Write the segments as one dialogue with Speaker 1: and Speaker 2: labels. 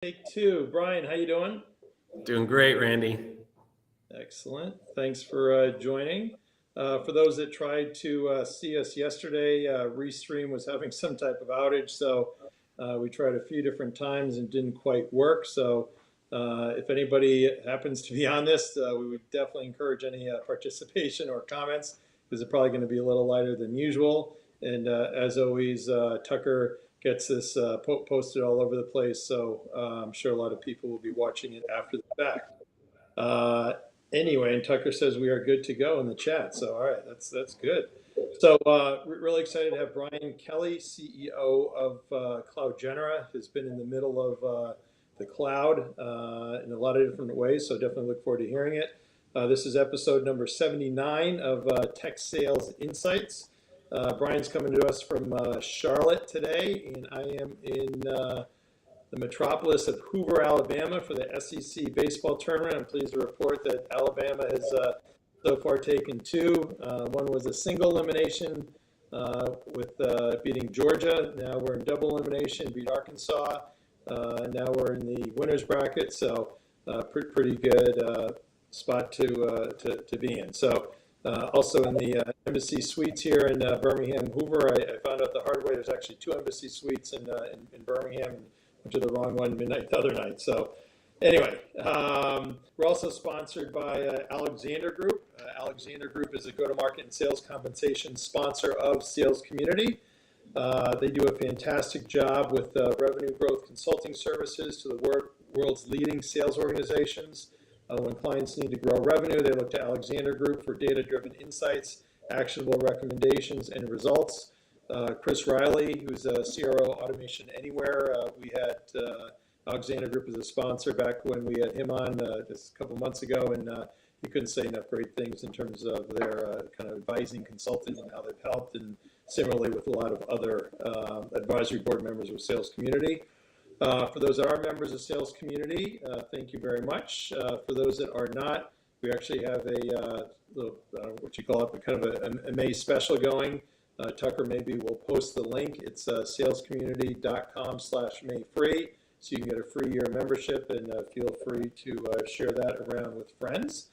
Speaker 1: Take two. Brian, how you doing?
Speaker 2: Doing great, Randy.
Speaker 1: Excellent. Thanks for joining. For those that tried to see us yesterday, Restream was having some type of outage, so we tried a few different times and didn't quite work. So if anybody happens to be on this, we would definitely encourage any participation or comments, because it's probably going to be a little lighter than usual. And as always, Tucker gets this posted all over the place, so I'm sure a lot of people will be watching it after the fact. Anyway, and Tucker says we are good to go in the chat. So all right, that's good. So we're really excited to have Brian Kelly, CEO of CloudGenera, who's been in the middle of the cloud in a lot of different ways. So definitely look forward to hearing it. This is episode number 79 of Tech Sales Insights. Brian's coming to us from Charlotte today, and I am in the metropolis of Hoover, Alabama for the SEC baseball tournament. I'm pleased to report that Alabama has so far taken two. One was a single elimination with beating Georgia. Now we're in double elimination, beat Arkansas. Now we're in the winner's bracket, so pretty good spot to be in. So also in the Embassy Suites here in Birmingham, Hoover, I found out the hard way. There's actually two Embassy Suites in Birmingham. Went to the wrong one midnight the other night. So anyway, we're also sponsored by Alexander Group. Alexander Group is a go-to-market and sales compensation sponsor of Sales Community. They do a fantastic job with revenue growth consulting services to the world's leading sales organizations. When clients need to grow revenue, they look to Alexander Group for data-driven insights, actionable recommendations, and results. Chris Riley, who's a CRO Automation Anywhere. We had Alexander Group as a sponsor back when we had him on just a couple months ago, and he couldn't say enough great things in terms of their kind of advising consulting and how they've helped, and similarly with a lot of other advisory board members of Sales Community. For those that are members of Sales Community, thank you very much. For those that are not, we actually have a little, what you call it, but kind of a May special going. Tucker maybe will post the link. It's salescommunity.com/mayfree. So you can get a free year membership, and feel free to share that around with friends.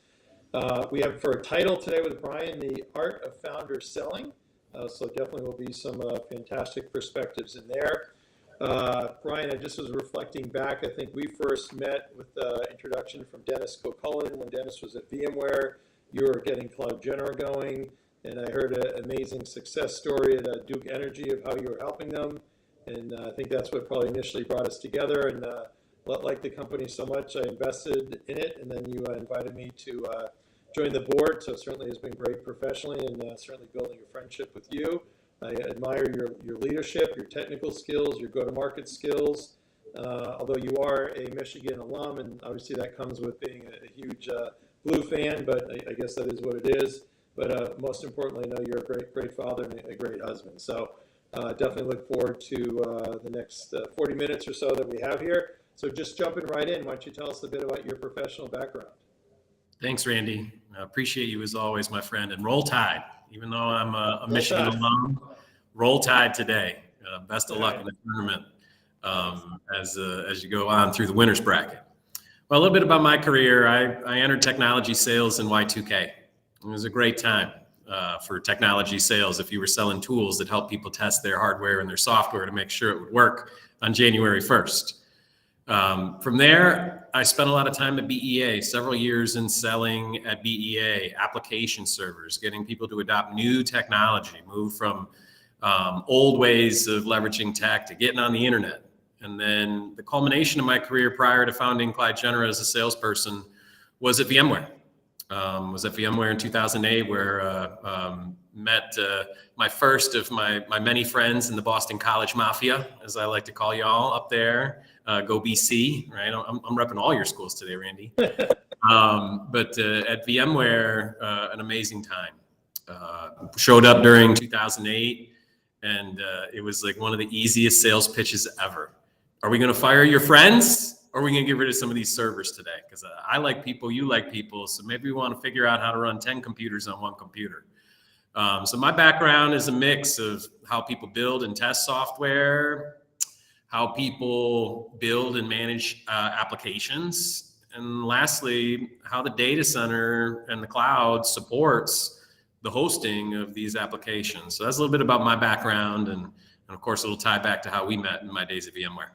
Speaker 1: We have for a title today with Brian, The Art of Founder Selling. So definitely will be some fantastic perspectives in there. Brian, I just was reflecting back. I think we first met with the introduction from Dennis Kokulin when Dennis was at VMware. You were getting CloudGenera going. And I heard an amazing success story at Duke Energy of how you were helping them. And I think that's what probably initially brought us together. And liked the company so much, I invested in it. And then you invited me to join the board. So it certainly has been great professionally, and certainly building a friendship with you. I admire your leadership, your technical skills, your go-to-market skills. Although you are a Michigan alum, and obviously that comes with being a huge Blue fan, but I guess that is what it is. But most importantly, I know you're a great father and a great husband. So definitely look forward to the next 40 minutes or so that we have here. So just jumping right in, why don't you tell us a bit about your professional background?
Speaker 2: Thanks, Randy. I appreciate you as always, my friend. And roll Tide, even though I'm a Michigan alum, roll Tide today. Best of luck in the tournament as you go on through the winner's bracket. Well, a little bit about my career. I entered technology sales in Y2K. It was a great time for technology sales if you were selling tools that help people test their hardware and their software to make sure it would work on January 1st. From there, I spent a lot of time at BEA, several years in selling at BEA, application servers, getting people to adopt new technology, move from old ways of leveraging tech to getting on the internet. And then the culmination of my career prior to founding CloudGenera as a salesperson was at VMware. Was at VMware in 2008, where met my first of my many friends in the Boston College Mafia, as I like to call y'all up there. Go BC, right? I'm repping all your schools today, Randy. But at VMware, an amazing time. Showed up during 2008, and it was like one of the easiest sales pitches ever. Are we going to fire your friends? Or are we going to get rid of some of these servers today? Because I like people, you like people. So maybe we want to figure out how to run 10 computers on one computer. So my background is a mix of how people build and test software, how people build and manage applications, and lastly, how the data center and the cloud supports the hosting of these applications. So that's a little bit about my background, and of course, it'll tie back to how we met in my days at VMware.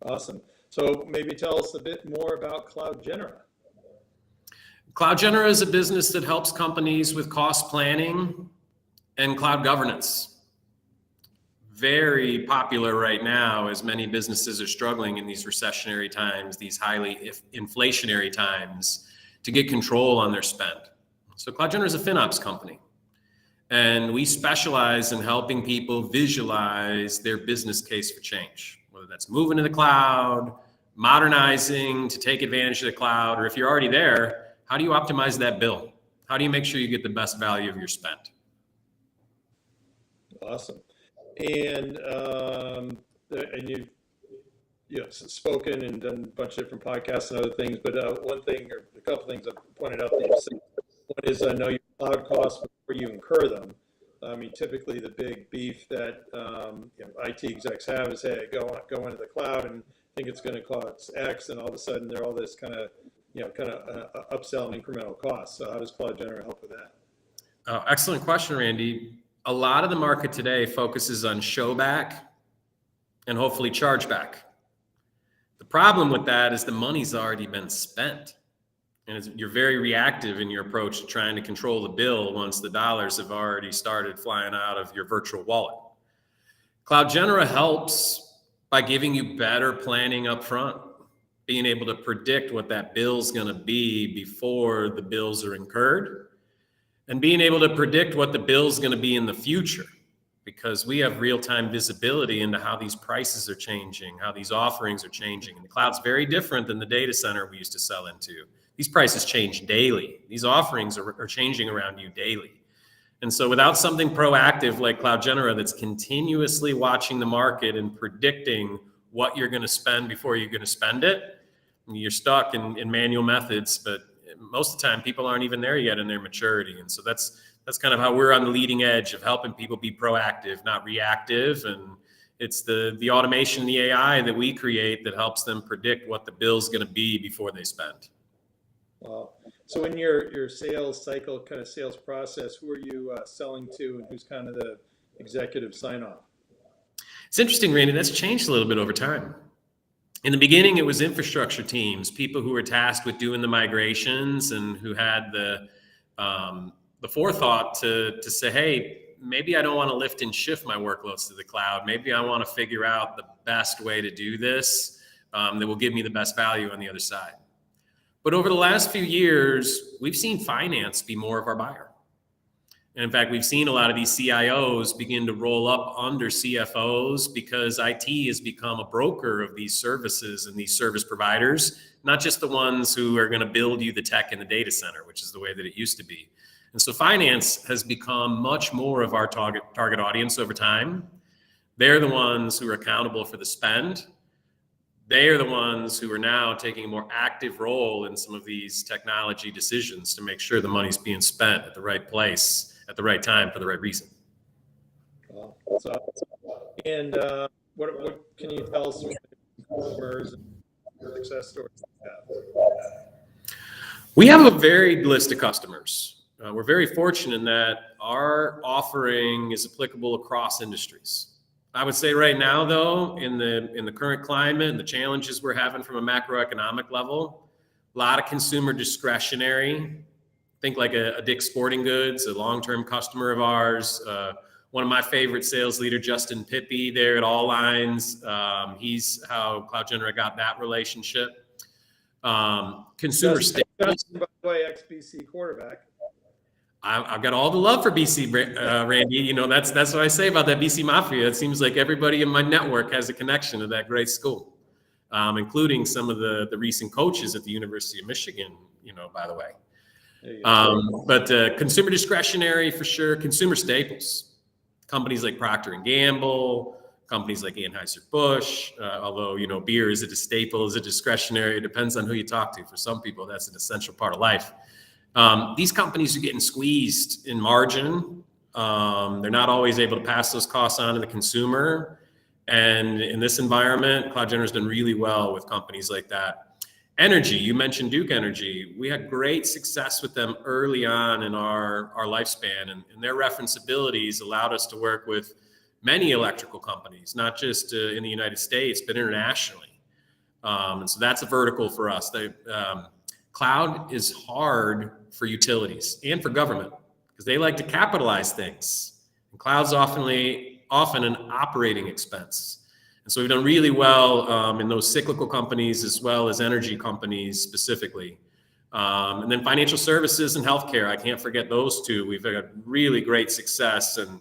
Speaker 1: Awesome. So maybe tell us a bit more about CloudGenera.
Speaker 2: CloudGenera is a business that helps companies with cost planning and cloud governance. Very popular right now as many businesses are struggling in these recessionary times, these highly inflationary times, to get control on their spend. So CloudGenera is a FinOps company, and we specialize in helping people visualize their business case for change, whether that's moving to the cloud, modernizing to take advantage of the cloud, or if you're already there, how do you optimize that bill? How do you make sure you get the best value of your spend?
Speaker 1: Awesome. And you've spoken and done a bunch of different podcasts and other things, but one thing or a couple things I've pointed out that you've said. One is know your cloud costs before you incur them. I mean, typically the big beef that IT execs have is, hey, go into the cloud and think it's going to cost X, and all of a sudden they're all this kind of upsell and incremental costs. So how does CloudGenera help with that?
Speaker 2: Excellent question, Randy. A lot of the market today focuses on show back and hopefully charge back. The problem with that is the money's already been spent. And you're very reactive in your approach to trying to control the bill once the dollars have already started flying out of your virtual wallet. CloudGenera helps by giving you better planning up front, being able to predict what that bill's going to be before the bills are incurred, and being able to predict what the bill's going to be in the future, because we have real-time visibility into how these prices are changing, how these offerings are changing. And the cloud's very different than the data center we used to sell into. These prices change daily. These offerings are changing around you daily. And so without something proactive like CloudGenera that's continuously watching the market and predicting what you're going to spend before you're going to spend it, you're stuck in manual methods, but most of the time people aren't even there yet in their maturity. And so that's kind of how we're on the leading edge of helping people be proactive, not reactive. And it's the automation, the AI that we create that helps them predict what the bill's going to be before they spend.
Speaker 1: Wow. So in your sales cycle, kind of sales process, who are you selling to, and who's kind of the executive sign-off?
Speaker 2: It's interesting, Randy, that's changed a little bit over time. In the beginning, it was infrastructure teams, people who were tasked with doing the migrations and who had the forethought to say, hey, maybe I don't want to lift and shift my workloads to the cloud. Maybe I want to figure out the best way to do this that will give me the best value on the other side. But over the last few years, we've seen finance be more of our buyer. And in fact, we've seen a lot of these CIOs begin to roll up under CFOs because IT has become a broker of these services and these service providers, not just the ones who are going to build you the tech in the data center, which is the way that it used to be. And so finance has become much more of our target audience over time. They're the ones who are accountable for the spend. They are the ones who are now taking a more active role in some of these technology decisions to make sure the money's being spent at the right place, at the right time, for the right reason.
Speaker 1: Wow. So, and what can you tell us about customers and success stories like that?
Speaker 2: We have a varied list of customers. We're very fortunate in that our offering is applicable across industries. I would say right now, though, in the current climate and the challenges we're having from a macroeconomic level, a lot of consumer discretionary. Think like a Dick's Sporting Goods, a long-term customer of ours. One of my favorite sales leader, Justin Pippy, there at All Lines. He's how CloudGenera got that relationship. Consumer staples.
Speaker 1: Justin, by the way, ex-BC quarterback.
Speaker 2: I've got all the love for BC, Randy. You know, that's what I say about that BC Mafia. It seems like everybody in my network has a connection to that great school, including some of the recent coaches at the University of Michigan, you know, by the way. But consumer discretionary for sure. Consumer staples, companies like Procter & Gamble, companies like Anheuser-Busch, although, you know, beer, is it a staple, is it discretionary? It depends on who you talk to. For some people, that's an essential part of life. These companies are getting squeezed in margin. They're not always able to pass those costs on to the consumer. And in this environment, CloudGenera has done really well with companies like that. Energy, you mentioned Duke Energy. We had great success with them early on in our lifespan, and their referenceabilities allowed us to work with many electrical companies, not just in the United States, but internationally. And so that's a vertical for us. Cloud is hard for utilities and for government because they like to capitalize things. And cloud's often an operating expense. And so we've done really well in those cyclical companies as well as energy companies specifically. And then financial services and healthcare, I can't forget those two. We've had really great success and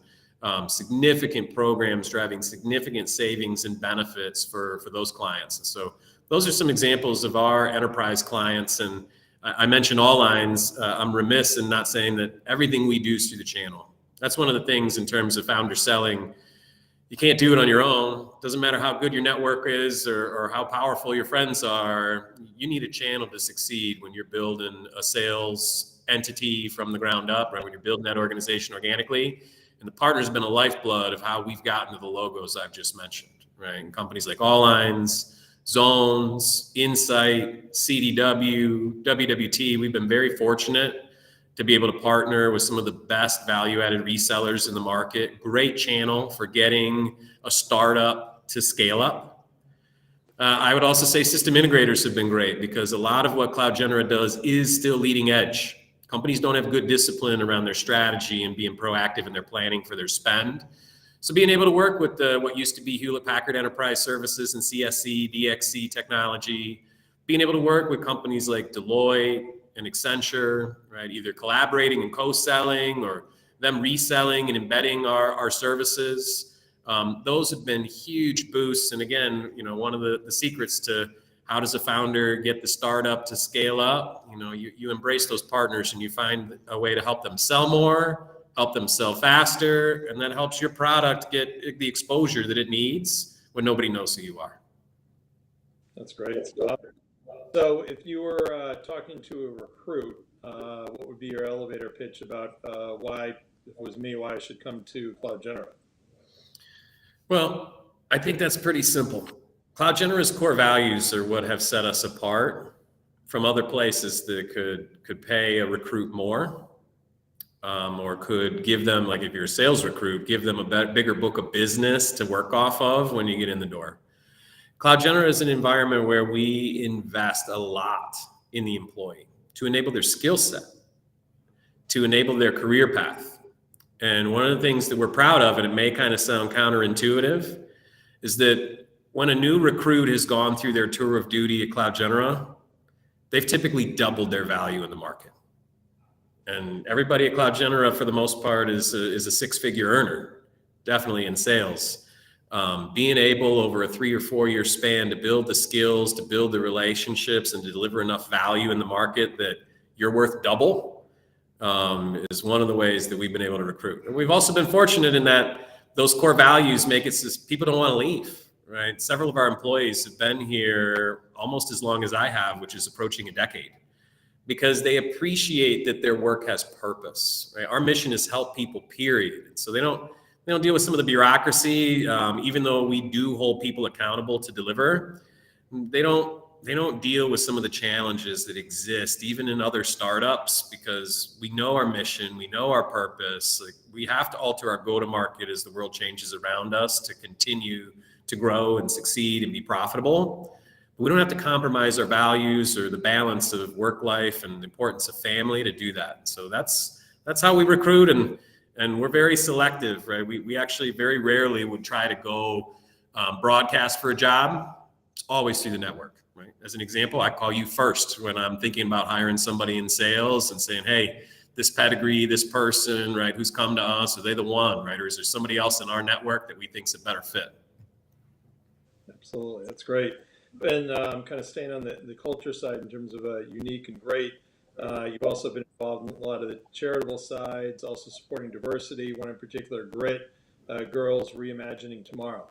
Speaker 2: significant programs driving significant savings and benefits for those clients. And so those are some examples of our enterprise clients. And I mentioned all lines. I'm remiss in not saying that everything we do is through the channel. That's one of the things in terms of founder selling. You can't do it on your own. Doesn't matter how good your network is or how powerful your friends are. You need a channel to succeed when you're building a sales entity from the ground up, right? When you're building that organization organically. And the partner's been a lifeblood of how we've gotten to the logos I've just mentioned, right? And companies like All Lines, Zones, Insight, CDW, WWT, we've been very fortunate to be able to partner with some of the best value-added resellers in the market. Great channel for getting a startup to scale up. I would also say system integrators have been great because a lot of what CloudGenera does is still leading edge. Companies don't have good discipline around their strategy and being proactive in their planning for their spend. So being able to work with what used to be Hewlett-Packard Enterprise Services and CSC, DXC technology, being able to work with companies like Deloitte and Accenture, right? Either collaborating and co-selling or them reselling and embedding our services. Those have been huge boosts. And again, one of the secrets to how does a founder get the startup to scale up? You embrace those partners and you find a way to help them sell more, help them sell faster, and that helps your product get the exposure that it needs when nobody knows who you are.
Speaker 1: That's great. So if you were talking to a recruit, what would be your elevator pitch about why, if it was me, why I should come to CloudGenera?
Speaker 2: Well, I think that's pretty simple. CloudGenera's core values are what have set us apart from other places that could pay a recruit more, or could give them, like if you're a sales recruit, give them a bigger book of business to work off of when you get in the door. CloudGenera is an environment where we invest a lot in the employee to enable their skill set, to enable their career path. And one of the things that we're proud of, and it may kind of sound counterintuitive, is that when a new recruit has gone through their tour of duty at CloudGenera, they've typically doubled their value in the market. And everybody at CloudGenera, for the most part, is a six-figure earner, definitely in sales. Being able over a 3 or 4 year span to build the skills, to build the relationships, and to deliver enough value in the market that you're worth double is one of the ways that we've been able to recruit. And we've also been fortunate in that those core values make it so people don't want to leave, right? Several of our employees have been here almost as long as I have, which is approaching a decade, because they appreciate that their work has purpose, right? Our mission is help people, period. So they don't deal with some of the bureaucracy, even though we do hold people accountable to deliver. They don't deal with some of the challenges that exist, even in other startups, because we know our mission, we know our purpose. Like, we have to alter our go-to-market as the world changes around us to continue to grow and succeed and be profitable. But we don't have to compromise our values or the balance of work life and the importance of family to do that. So that's how we recruit, and we're very selective, right? We actually very rarely would try to go broadcast for a job. It's always through the network, right? As an example, I call you first when I'm thinking about hiring somebody in sales and saying, hey, this pedigree, this person, right, who's come to us, are they the one, right? Or is there somebody else in our network that we think's a better fit?
Speaker 1: Absolutely, that's great. And kind of staying on the culture side in terms of unique and great, you've also been involved in a lot of the charitable sides, also supporting diversity, one in particular, Grit, Girls Reimagining Tomorrow.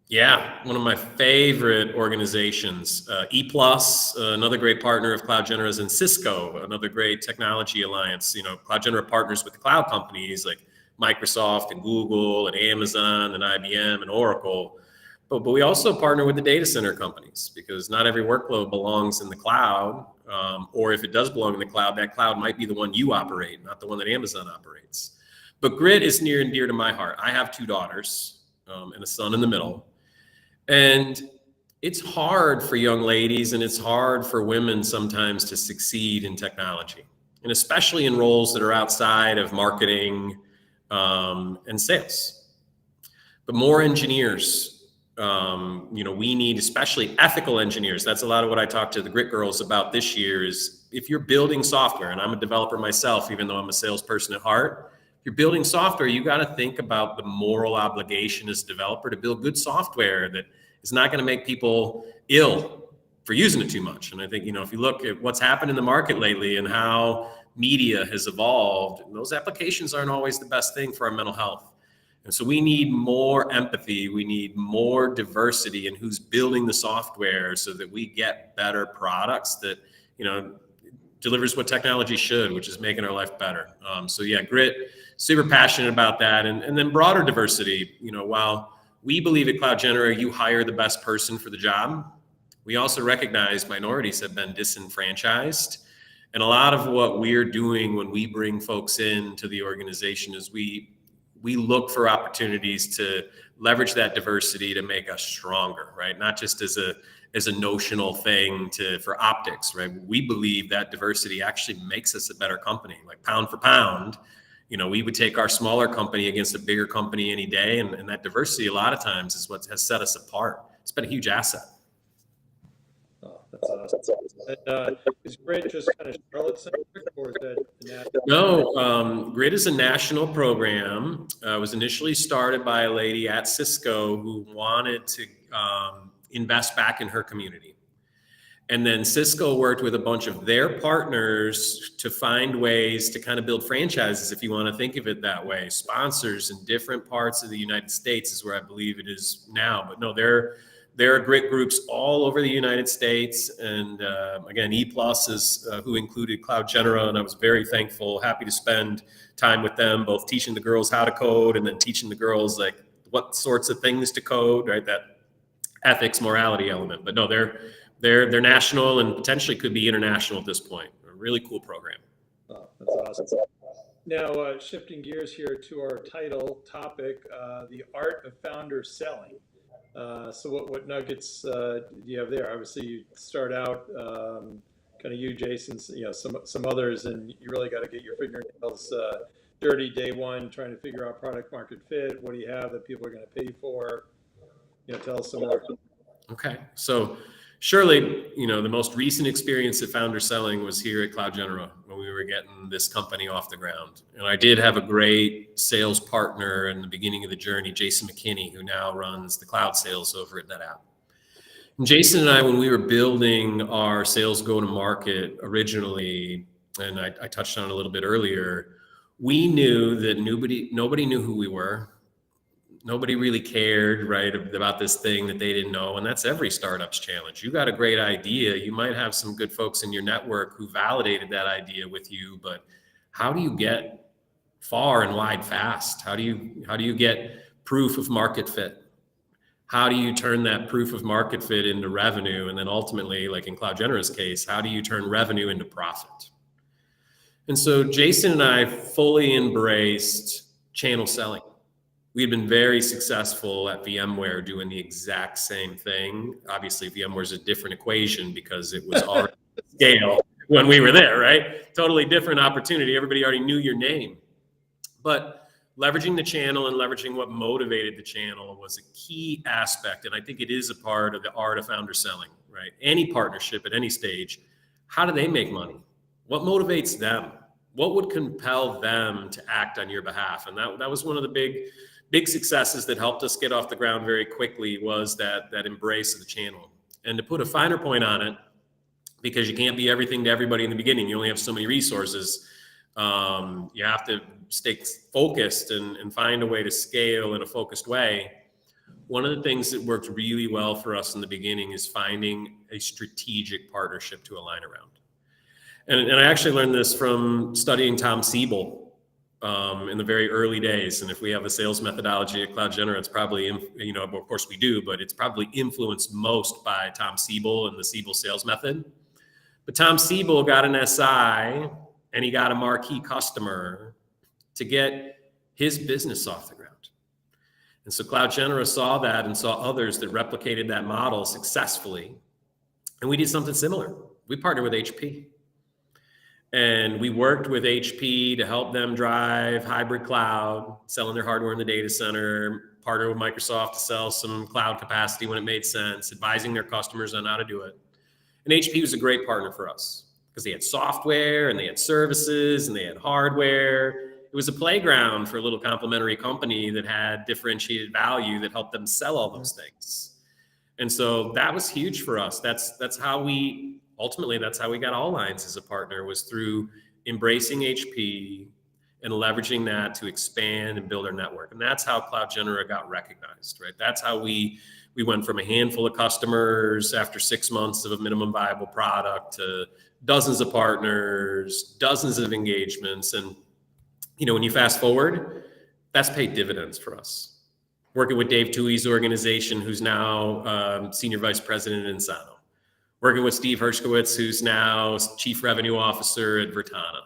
Speaker 2: Yeah, one of my favorite organizations, E+, another great partner of CloudGenera is in Cisco, another great technology alliance. CloudGenera partners with cloud companies like Microsoft and Google and Amazon and IBM and Oracle. But we also partner with the data center companies, because not every workload belongs in the cloud. Or if it does belong in the cloud, that cloud might be the one you operate, not the one that Amazon operates. But grit is near and dear to my heart. I have 2 daughters and a son in the middle. And it's hard for young ladies, and it's hard for women sometimes to succeed in technology, and especially in roles that are outside of marketing and sales. But more engineers. We need especially ethical engineers. That's a lot of what I talk to the Grit girls about this year is, if you're building software, and I'm a developer myself, even though I'm a salesperson at heart, if you're building software, you got to think about the moral obligation as a developer to build good software that is not going to make people ill for using it too much. And I think, if you look at what's happened in the market lately and how media has evolved, those applications aren't always the best thing for our mental health. And so we need more empathy. We need more diversity in who's building the software, so that we get better products that, delivers what technology should, which is making our life better. Grit, super passionate about that. And then broader diversity. While we believe at CloudGenera, you hire the best person for the job, we also recognize minorities have been disenfranchised. And a lot of what we're doing when we bring folks into the organization is we look for opportunities to leverage that diversity to make us stronger, right? Not just as a notional thing for optics, right? We believe that diversity actually makes us a better company. Like pound for pound, we would take our smaller company against a bigger company any day. And that diversity a lot of times is what has set us apart. It's been a huge asset.
Speaker 1: Oh, that's awesome. And, is Grit just kind of Charlotte-centric, or is that national?
Speaker 2: No, Grit is a national program. It was initially started by a lady at Cisco who wanted to invest back in her community. And then Cisco worked with a bunch of their partners to find ways to kind of build franchises, if you want to think of it that way. Sponsors in different parts of the United States is where I believe it is now. But no, there are Grit groups all over the United States. And again, E+ is who included CloudGenera, and I was very thankful, happy to spend time with them, both teaching the girls how to code and then teaching the girls like what sorts of things to code, right? That ethics, morality element. But no, they're national and potentially could be international at this point. A really cool program.
Speaker 1: Oh, that's awesome. Now, shifting gears here to our title topic, the art of founder selling. So what nuggets do you have there? Obviously, you start out kind of you, Jason, some others, and you really got to get your fingernails dirty day one, trying to figure out product market fit. What do you have that people are going to pay for? Tell us some more.
Speaker 2: Okay, so surely, the most recent experience at founder selling was here at CloudGenera when we were getting this company off the ground. And I did have a great sales partner in the beginning of the journey, Jason McKinney, who now runs the cloud sales over at NetApp. And Jason and I, when we were building our sales go-to-market originally, and I touched on it a little bit earlier, we knew that nobody knew who we were. Nobody really cared, right, about this thing that they didn't know. And that's every startup's challenge. You got a great idea. You might have some good folks in your network who validated that idea with you, but how do you get far and wide fast? How do you get proof of market fit? How do you turn that proof of market fit into revenue? And then ultimately, like in CloudGenera's case, how do you turn revenue into profit? And so Jason and I fully embraced channel selling. We've been very successful at VMware doing the exact same thing. Obviously, VMware is a different equation because it was already scale when we were there, right? Totally different opportunity. Everybody already knew your name. But leveraging the channel and leveraging what motivated the channel was a key aspect. And I think it is a part of the art of founder selling, right? Any partnership at any stage, how do they make money? What motivates them? What would compel them to act on your behalf? And that was one of the big successes that helped us get off the ground very quickly, was that embrace of the channel. And to put a finer point on it, because you can't be everything to everybody in the beginning, you only have so many resources. You have to stay focused and find a way to scale in a focused way. One of the things that worked really well for us in the beginning is finding a strategic partnership to align around. And I actually learned this from studying Tom Siebel. in the very early days. And if we have a sales methodology at CloudGenera, it's probably, of course we do, but it's probably influenced most by Tom Siebel and the Siebel sales method. But Tom Siebel got an SI and he got a marquee customer to get his business off the ground. And so CloudGenera saw that and saw others that replicated that model successfully. And we did something similar. We partnered with HP. And we worked with HP to help them drive hybrid cloud, selling their hardware in the data center, partner with Microsoft to sell some cloud capacity when it made sense, advising their customers on how to do it. And HP was a great partner for us because they had software and they had services and they had hardware. It was a playground for a little complementary company that had differentiated value that helped them sell all those things. And so that was huge for us. That's how we got All Lines as a partner, was through embracing HP and leveraging that to expand and build our network. And that's how CloudGenera got recognized, right? That's how we went from a handful of customers after 6 months of a minimum viable product to dozens of partners, dozens of engagements. And, when you fast forward, that's paid dividends for us. Working with Dave Tui's organization, who's now Senior Vice President at Insano. Working with Steve Hershkowitz, who's now Chief Revenue Officer at Vertana.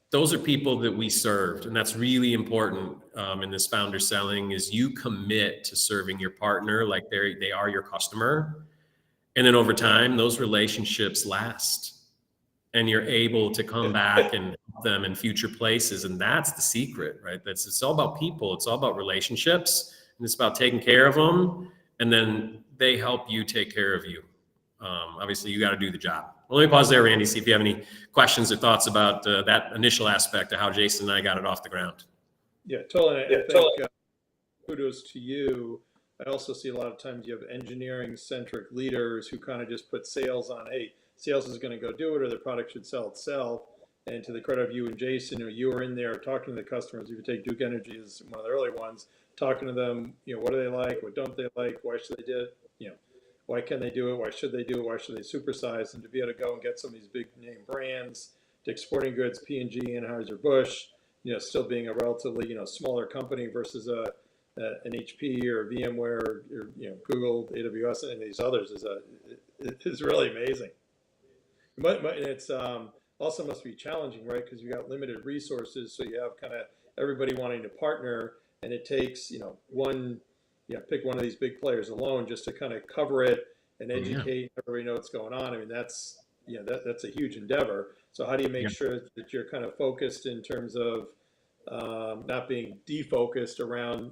Speaker 2: Those are people that we served. And that's really important in this founder selling, is you commit to serving your partner like they are your customer. And then over time, those relationships last. And you're able to come back and help them in future places. And that's the secret, right? It's all about people. It's all about relationships. And it's about taking care of them. And then they help you take care of you. Obviously, you got to do the job. Well, let me pause there, Randy, see if you have any questions or thoughts about that initial aspect of how Jason and I got it off the ground.
Speaker 1: Yeah, totally. I think kudos to you. I also see a lot of times you have engineering-centric leaders who kind of just put sales on, hey, sales is going to go do it, or the product should sell itself. And to the credit of you and Jason, you were in there talking to the customers. If you take Duke Energy as one of the early ones, talking to them, what do they like? What don't they like? Why should they do it? Why can they do it? Why should they do it? Why should they supersize? And to be able to go and get some of these big name brands, Dick's Sporting Goods, P&G, Anheuser-Busch, still being a relatively, smaller company versus an HP or VMware or Google, AWS, and these others is really amazing. But it's also must be challenging, right? Because you got limited resources, so you have kind of everybody wanting to partner, and it takes pick one of these big players alone just to kind of cover it and educate everybody know what's going on. I mean, that's a huge endeavor. So how do you make sure that you're kind of focused in terms of not being defocused around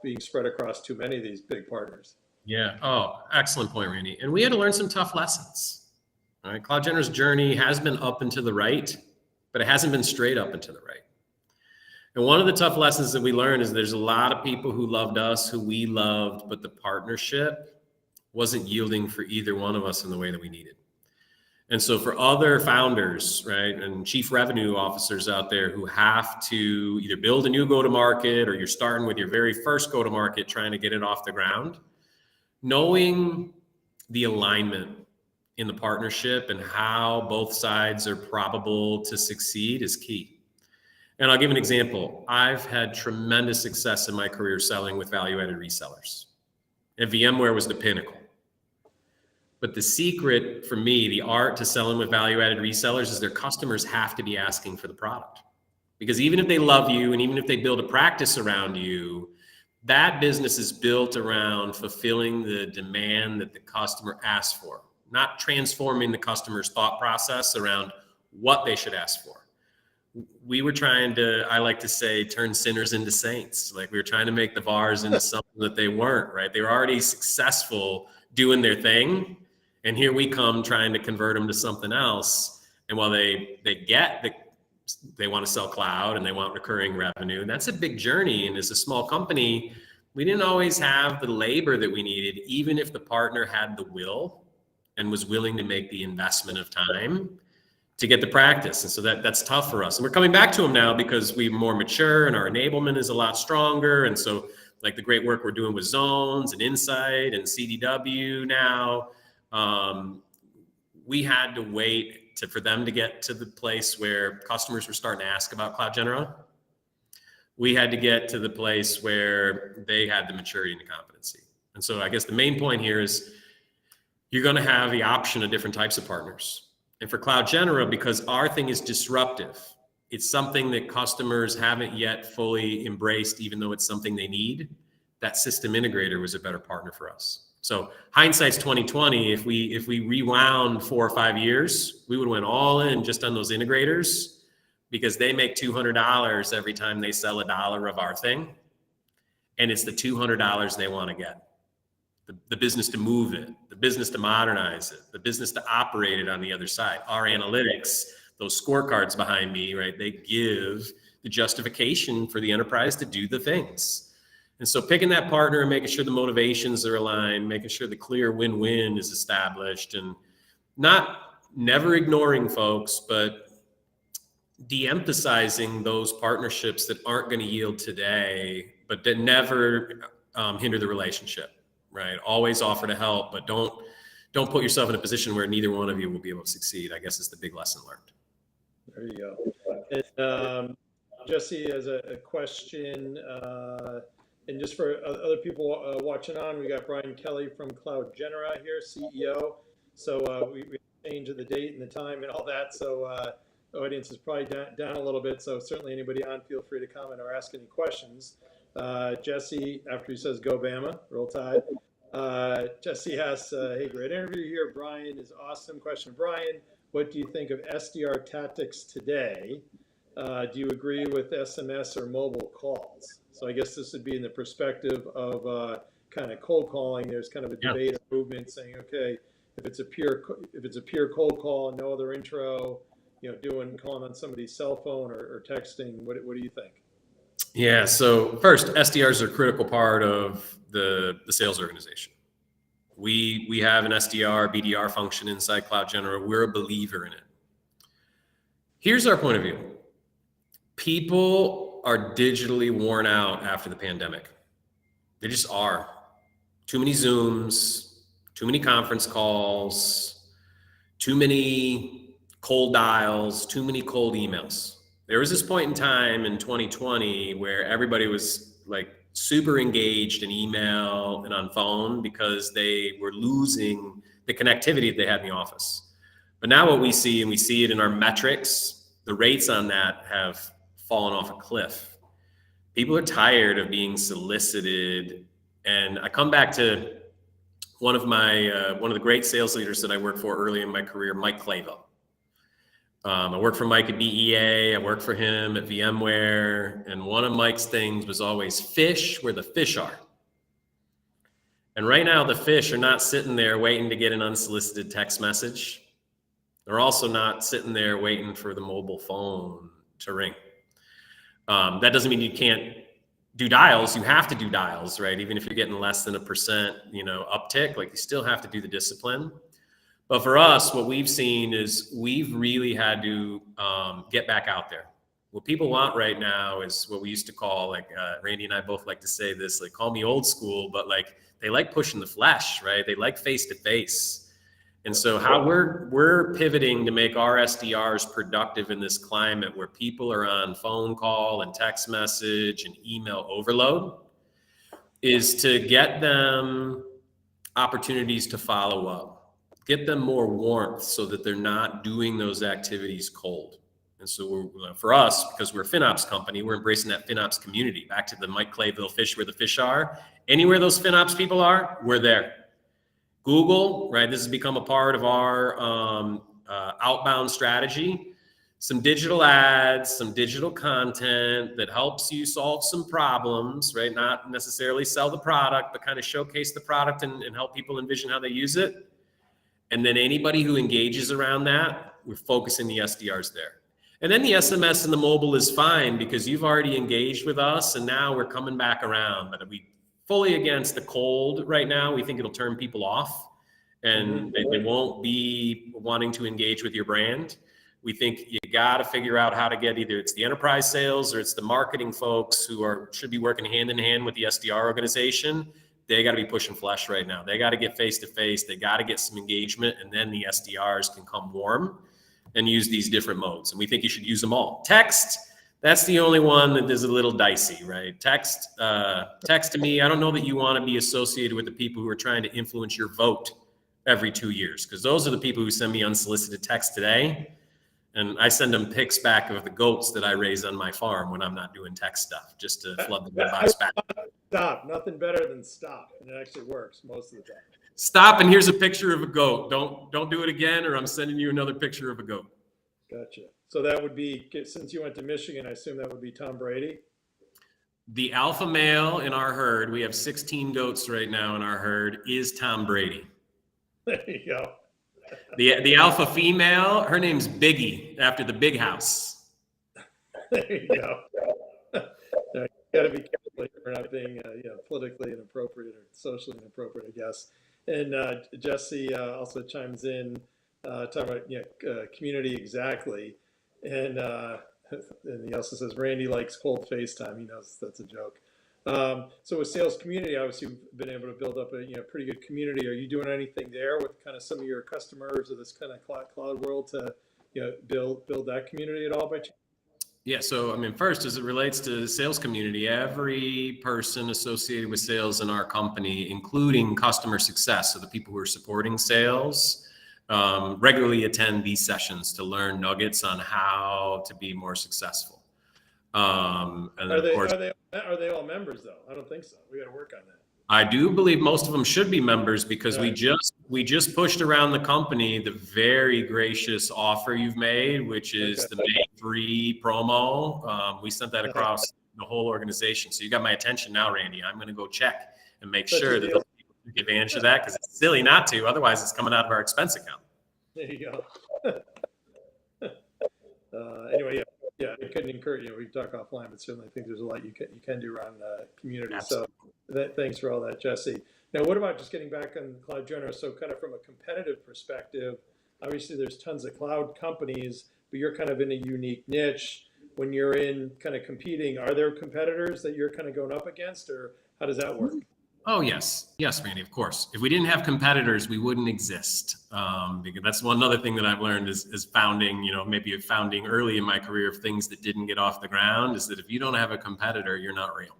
Speaker 1: being spread across too many of these big partners?
Speaker 2: Yeah. Oh, excellent point, Randy. And we had to learn some tough lessons. All right. CloudGenera's journey has been up and to the right, but it hasn't been straight up and to the right. And one of the tough lessons that we learned is there's a lot of people who loved us, who we loved, but the partnership wasn't yielding for either one of us in the way that we needed. And so for other founders, right, and chief revenue officers out there who have to either build a new go-to-market, or you're starting with your very first go-to-market trying to get it off the ground, knowing the alignment in the partnership and how both sides are probable to succeed is key. And I'll give an example. I've had tremendous success in my career selling with value-added resellers. And VMware was the pinnacle. But the secret for me, the art to selling with value-added resellers, is their customers have to be asking for the product. Because even if they love you and even if they build a practice around you, that business is built around fulfilling the demand that the customer asks for, not transforming the customer's thought process around what they should ask for. We were trying to, I like to say, turn sinners into saints. Like, we were trying to make the VARs into something that they weren't, right? They were already successful doing their thing. And here we come trying to convert them to something else. And while they want to sell cloud and they want recurring revenue, and that's a big journey. And as a small company, we didn't always have the labor that we needed, even if the partner had the will and was willing to make the investment of time to get the practice. And so that's tough for us. And we're coming back to them now because we're more mature and our enablement is a lot stronger. And so, like, the great work we're doing with Zones and Insight and CDW now, we had to wait for them to get to the place where customers were starting to ask about CloudGenera, we had to get to the place where they had the maturity and the competency. And so I guess the main point here is you're going to have the option of different types of partners. And for CloudGenera, because our thing is disruptive, it's something that customers haven't yet fully embraced, even though it's something they need, that system integrator was a better partner for us. So hindsight's 2020. If we rewound 4 or 5 years, we would have went all in just on those integrators, because they make $200 every time they sell $1 of our thing. And it's the $200 they want to get. The business to move it, the business to modernize it, the business to operate it on the other side. Our analytics, those scorecards behind me, right? They give the justification for the enterprise to do the things. And so picking that partner and making sure the motivations are aligned, making sure the clear win-win is established, and never ignoring folks, but de-emphasizing those partnerships that aren't going to yield today, but that never hinder the relationship, right? Always offer to help, but don't put yourself in a position where neither one of you will be able to succeed, I guess is the big lesson learned.
Speaker 1: There you go. And Jesse has a question, and just for other people watching on, we got Brian Kelly from CloudGenera here, CEO. So we changed the date and the time and all that. So the audience is probably down a little bit. So certainly anybody on, feel free to comment or ask any questions. Jesse, after he says "Go Bama," roll Tide. Jesse asks, "Hey, great interview here. Brian is awesome." Question, Brian, what do you think of SDR tactics today? Do you agree with SMS or mobile calls? So I guess this would be in the perspective of kind of cold calling. There's kind of a debate or movement saying, okay, if it's a pure cold call, no other intro, calling on somebody's cell phone or texting. What do you think?
Speaker 2: Yeah. So first, SDRs are a critical part of the sales organization. We have an SDR, BDR function inside CloudGenera. We're a believer in it. Here's our point of view. People are digitally worn out after the pandemic. They just are. Too many Zooms, too many conference calls, too many cold dials, too many cold emails. There was this point in time in 2020 where everybody was like super engaged in email and on phone because they were losing the connectivity that they had in the office. But now what we see, and we see it in our metrics, the rates on that have fallen off a cliff. People are tired of being solicited. And I come back to one of the great sales leaders that I worked for early in my career, Mike Clavel. I worked for Mike at BEA. I worked for him at VMware. And one of Mike's things was always fish where the fish are. And right now, the fish are not sitting there waiting to get an unsolicited text message. They're also not sitting there waiting for the mobile phone to ring. That doesn't mean you can't do dials. You have to do dials, right? Even if you're getting less than 1%, uptick, like you still have to do the discipline. But for us, what we've seen is we've really had to get back out there. What people want right now is what we used to call, like Randy and I both like to say this, like call me old school, but like they like pushing the flesh, right? They like face to face. And so how we're pivoting to make our SDRs productive in this climate where people are on phone call and text message and email overload is to get them opportunities to follow up, get them more warmth so that they're not doing those activities cold. And so for us, because we're a FinOps company, we're embracing that FinOps community. Back to the Mike Clavel fish where the fish are. Anywhere those FinOps people are, we're there. Google, right? This has become a part of our outbound strategy. Some digital ads, some digital content that helps you solve some problems, right? Not necessarily sell the product, but kind of showcase the product and help people envision how they use it. And then anybody who engages around that, we're focusing the SDRs there. And then the SMS and the mobile is fine because you've already engaged with us and now we're coming back around. But we fully against the cold right now. We think it'll turn people off and they won't be wanting to engage with your brand. We think you got to figure out how to get either it's the enterprise sales or it's the marketing folks who should be working hand in hand with the SDR organization. They got to be pushing flesh right now. They got to get face to face. They got to get some engagement and then the SDRs can come warm and use these different modes. And we think you should use them all. Text, that's the only one that is a little dicey, right? Text to me, I don't know that you want to be associated with the people who are trying to influence your vote every 2 years, because those are the people who send me unsolicited text today. And I send them pics back of the goats that I raise on my farm when I'm not doing tech stuff, just to flood the inbox back.
Speaker 1: Stop. Nothing better than stop. And it actually works most of the time.
Speaker 2: Stop, and here's a picture of a goat. Don't do it again, or I'm sending you another picture of a goat.
Speaker 1: Gotcha. So that would be, since you went to Michigan, I assume that would be Tom Brady?
Speaker 2: The alpha male in our herd, we have 16 goats right now in our herd, is Tom Brady.
Speaker 1: There you go.
Speaker 2: The alpha female, her name's Biggie, after the big house.
Speaker 1: There you go. You got to be careful for not being politically inappropriate or socially inappropriate, I guess. And Jesse also chimes in, talking about community exactly. And he also says, Randy likes cold FaceTime. He knows that's a joke. So with sales community, obviously you've been able to build up a pretty good community. Are you doing anything there with kind of some of your customers of this kind of cloud world to build that community at all by chance?
Speaker 2: Yeah, so I mean, first, as it relates to the sales community, every person associated with sales in our company, including customer success, so the people who are supporting sales, regularly attend these sessions to learn nuggets on how to be more successful. And
Speaker 1: are they all members though? I don't think so. We got to work on that.
Speaker 2: I do believe most of them should be members, because we just pushed around the company the very gracious offer you've made, which is the May 3 promo. We sent that across the whole organization. So you got my attention now, Randy. I'm going to go check and make sure that those people take advantage of that, because it's silly not to. Otherwise, it's coming out of our expense account.
Speaker 1: There you go. Anyway, yeah, I couldn't encourage you. We talk offline, but certainly I think there's a lot you can do around community. Absolutely. So thanks for all that, Jesse. Now, what about just getting back on CloudGenera? So kind of from a competitive perspective, obviously there's tons of cloud companies, but you're kind of in a unique niche. When you're in kind of competing, are there competitors that you're kind of going up against, or how does that work?
Speaker 2: Oh, yes, Randy, of course. If we didn't have competitors, we wouldn't exist. Because that's one other thing that I've learned is founding, maybe founding early in my career of things that didn't get off the ground, is that if you don't have a competitor, you're not real.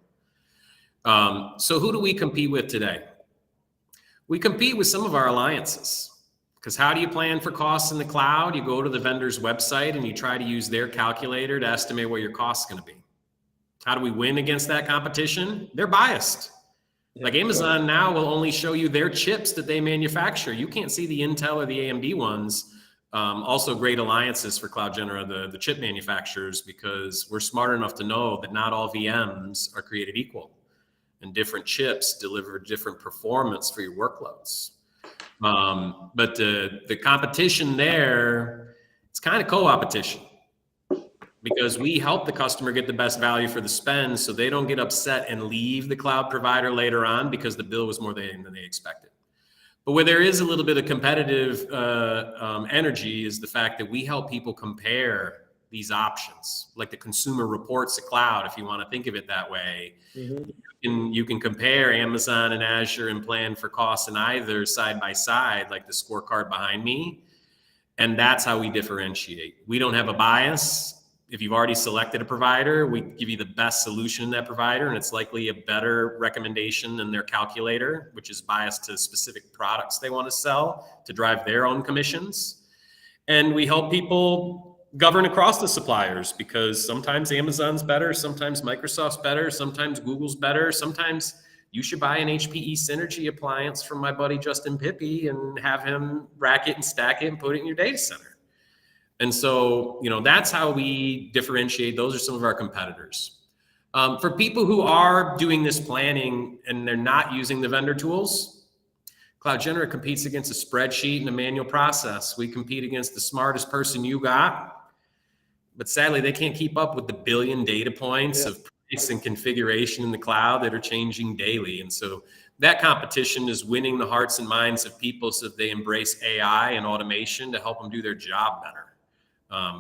Speaker 2: So who do we compete with today? We compete with some of our alliances. Because how do you plan for costs in the cloud? You go to the vendor's website and you try to use their calculator to estimate what your cost is going to be. How do we win against that competition? They're biased. Like Amazon now will only show you their chips that they manufacture. You can't see the Intel or the AMD ones. Also great alliances for CloudGenera, the chip manufacturers, because we're smart enough to know that not all VMs are created equal, and different chips deliver different performance for your workloads. But the competition there, it's kind of co-opetition, because we help the customer get the best value for the spend, so they don't get upset and leave the cloud provider later on because the bill was more than they expected. But where there is a little bit of competitive energy is the fact that we help people compare these options, like the consumer reports at cloud, if you want to think of it that way. Mm-hmm. You can compare Amazon and Azure and plan for costs in either side by side, like the scorecard behind me. And that's how we differentiate. We don't have a bias. If you've already selected a provider, we give you the best solution in that provider, and it's likely a better recommendation than their calculator, which is biased to specific products they want to sell to drive their own commissions. And we help people govern across the suppliers, because sometimes Amazon's better, sometimes Microsoft's better, sometimes Google's better, sometimes you should buy an HPE Synergy appliance from my buddy Justin Pippi and have him rack it and stack it and put it in your data center. And so, that's how we differentiate. Those are some of our competitors. For people who are doing this planning and they're not using the vendor tools, CloudGenera competes against a spreadsheet and a manual process. We compete against the smartest person you got, but sadly, they can't keep up with the billion data points of price and configuration in the cloud that are changing daily. And so that competition is winning the hearts and minds of people so that they embrace AI and automation to help them do their job better.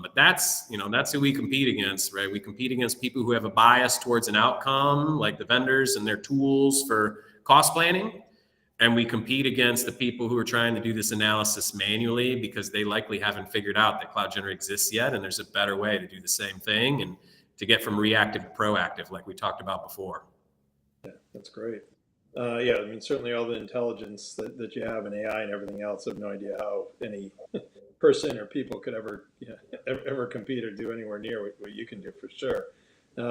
Speaker 2: But that's who we compete against, right? We compete against people who have a bias towards an outcome, like the vendors and their tools for cost planning. And we compete against the people who are trying to do this analysis manually because they likely haven't figured out that CloudGenera exists yet. And there's a better way to do the same thing and to get from reactive to proactive, like we talked about before.
Speaker 1: Yeah, that's great. Yeah, I mean, certainly all the intelligence that you have in AI and everything else, I have no idea how any person or people could ever, ever compete or do anywhere near what you can do for sure.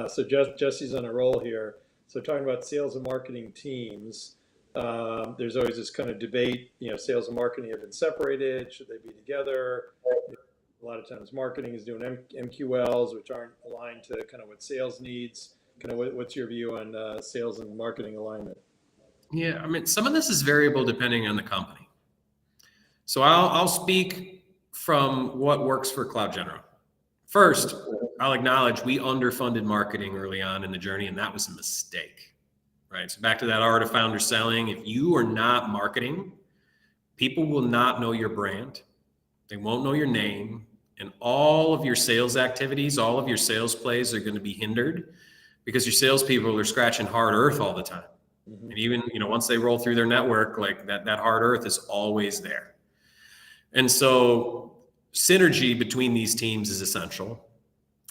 Speaker 1: So Jesse's on a roll here. So talking about sales and marketing teams, there's always this kind of debate, sales and marketing have been separated. Should they be together? A lot of times marketing is doing MQLs, which aren't aligned to kind of what sales needs. Kind of what's your view on sales and marketing alignment?
Speaker 2: Yeah, I mean, some of this is variable depending on the company. So I'll speak from what works for CloudGenera. First, I'll acknowledge we underfunded marketing early on in the journey, and that was a mistake, right? So back to that art of founder selling. If you are not marketing, people will not know your brand. They won't know your name, and all of your sales activities, all of your sales plays are going to be hindered because your salespeople are scratching hard earth all the time. Mm-hmm. And even, once they roll through their network, like that hard earth is always there. And so synergy between these teams is essential.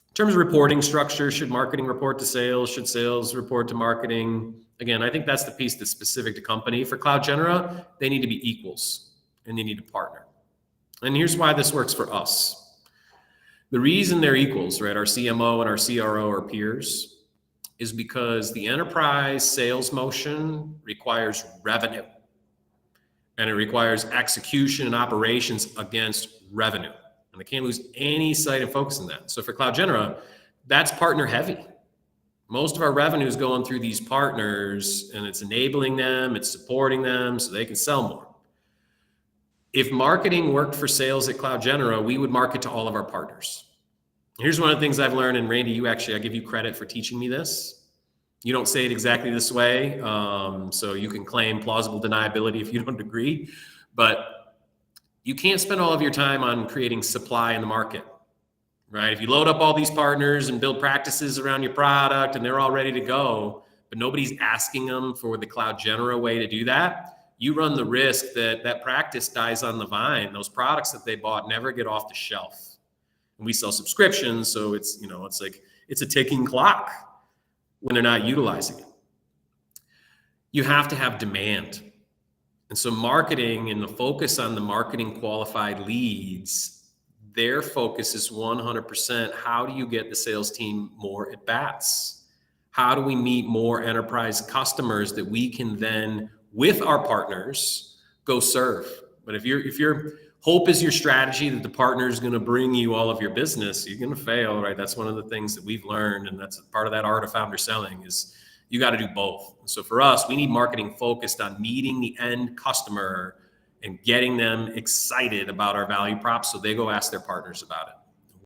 Speaker 2: In terms of reporting structure, should marketing report to sales? Should sales report to marketing? Again, I think that's the piece that's specific to company. For CloudGenera, they need to be equals and they need to partner. And here's why this works for us. The reason they're equals, right? Our CMO and our CRO are peers is because the enterprise sales motion requires revenue and it requires execution and operations against revenue. And they can't lose any sight and focus on that. So for CloudGenera, that's partner heavy. Most of our revenue is going through these partners and it's enabling them, it's supporting them so they can sell more. If marketing worked for sales at CloudGenera, we would market to all of our partners. Here's one of the things I've learned, and Randy, I give you credit for teaching me this. You don't say it exactly this way, so you can claim plausible deniability if you don't agree, but you can't spend all of your time on creating supply in the market, right? If you load up all these partners and build practices around your product and they're all ready to go, but nobody's asking them for the CloudGenera way to do that, you run the risk that that practice dies on the vine. Those products that they bought never get off the shelf. And we sell subscriptions, so it's, it's like, it's a ticking clock when they're not utilizing it. You have to have demand. And so marketing and the focus on the marketing qualified leads, their focus is 100%. How do you get the sales team more at bats? How do we meet more enterprise customers that we can then, with our partners, go serve? But if your hope is your strategy that the partner is going to bring you all of your business, you're going to fail, right? That's one of the things that we've learned, and that's part of that art of founder selling is you got to do both. So for us, we need marketing focused on meeting the end customer and getting them excited about our value props so they go ask their partners about it.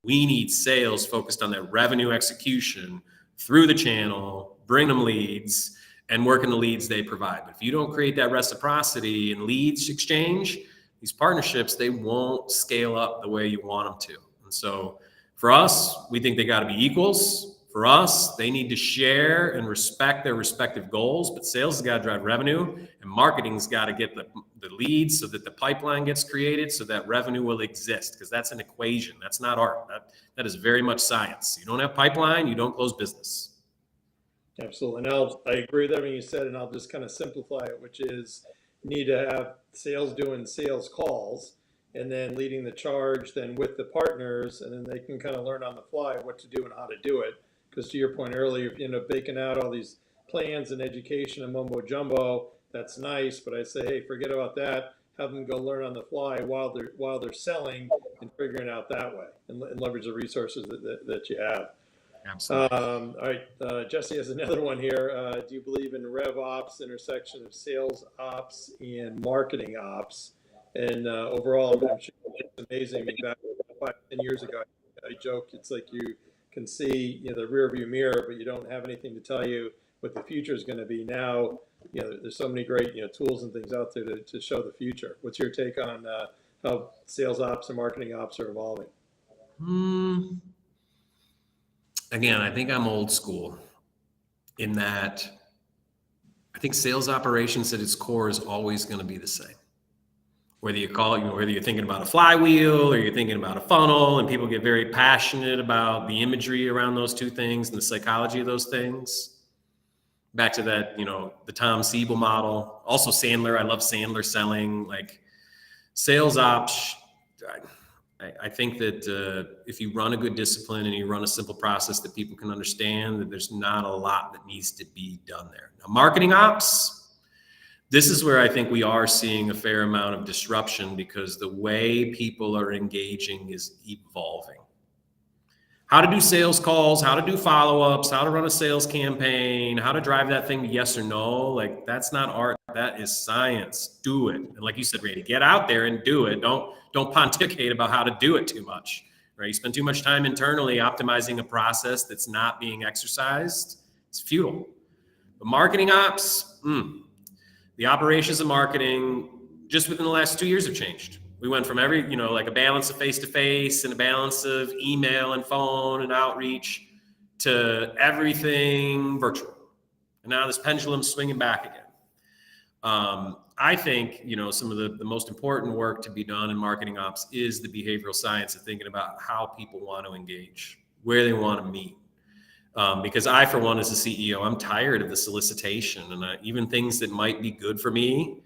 Speaker 2: We need sales focused on that revenue execution through the channel, bring them leads, and work in the leads they provide. But if you don't create that reciprocity and leads exchange, these partnerships, they won't scale up the way you want them to. And so for us, we think they got to be equals. For us, they need to share and respect their respective goals, but sales has got to drive revenue and marketing's got to get the leads so that the pipeline gets created so that revenue will exist, because that's an equation. That's not art. That is very much science. You don't have pipeline, you don't close business.
Speaker 1: Absolutely. And I agree with everything you said, and I'll just kind of simplify it, which is you need to have sales doing sales calls and then leading the charge then with the partners, and then they can kind of learn on the fly what to do and how to do it. Because to your point earlier, baking out all these plans and education and mumbo jumbo, that's nice, but I say, hey, forget about that. Have them go learn on the fly while they're selling and figuring out that way and leverage the resources that you have.
Speaker 2: Absolutely.
Speaker 1: All right, Jesse has another one here. Do you believe in RevOps, intersection of sales ops and marketing ops? And overall, I'm sure it's amazing. I mean, back 5-10 years ago, I joke, it's like you can see the rear view mirror, but you don't have anything to tell you what the future is going to be. Now, there's so many great tools and things out there to show the future. What's your take on how sales ops and marketing ops are evolving?
Speaker 2: Again, I think I'm old school in that I think sales operations at its core is always going to be the same. Whether you call it, whether you're thinking about a flywheel or you're thinking about a funnel, and people get very passionate about the imagery around those two things and the psychology of those things. Back to that, the Tom Siebel model. Also Sandler, I love Sandler selling. Like sales ops, I think that if you run a good discipline and you run a simple process that people can understand, that there's not a lot that needs to be done there. Now, marketing ops, this is where I think we are seeing a fair amount of disruption because the way people are engaging is evolving. How to do sales calls, how to do follow-ups, how to run a sales campaign, how to drive that thing to yes or no. Like that's not art, that is science. Do it. And like you said, Randy, get out there and do it. Don't pontificate about how to do it too much, right? You spend too much time internally optimizing a process that's not being exercised. It's futile. But marketing ops, the operations of marketing just within the last 2 years have changed. We went from like a balance of face-to-face and a balance of email and phone and outreach to everything virtual. And now this pendulum's swinging back again. I think, some of the most important work to be done in marketing ops is the behavioral science of thinking about how people want to engage, where they want to meet. Because I, for one, as a CEO, I'm tired of the solicitation and even things that might be good for me.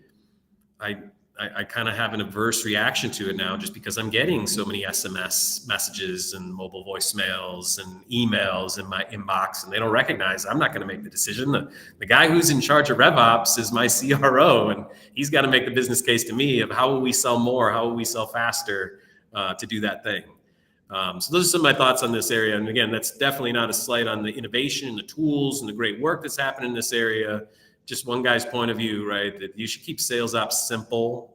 Speaker 2: I kind of have an adverse reaction to it now just because I'm getting so many SMS messages and mobile voicemails and emails in my inbox, and they don't recognize I'm not going to make the decision. The guy who's in charge of RevOps is my CRO, and he's got to make the business case to me of how will we sell more, how will we sell faster to do that thing. So those are some of my thoughts on this area. And again, that's definitely not a slight on the innovation and the tools and the great work that's happening in this area. Just one guy's point of view, right? That you should keep sales ops simple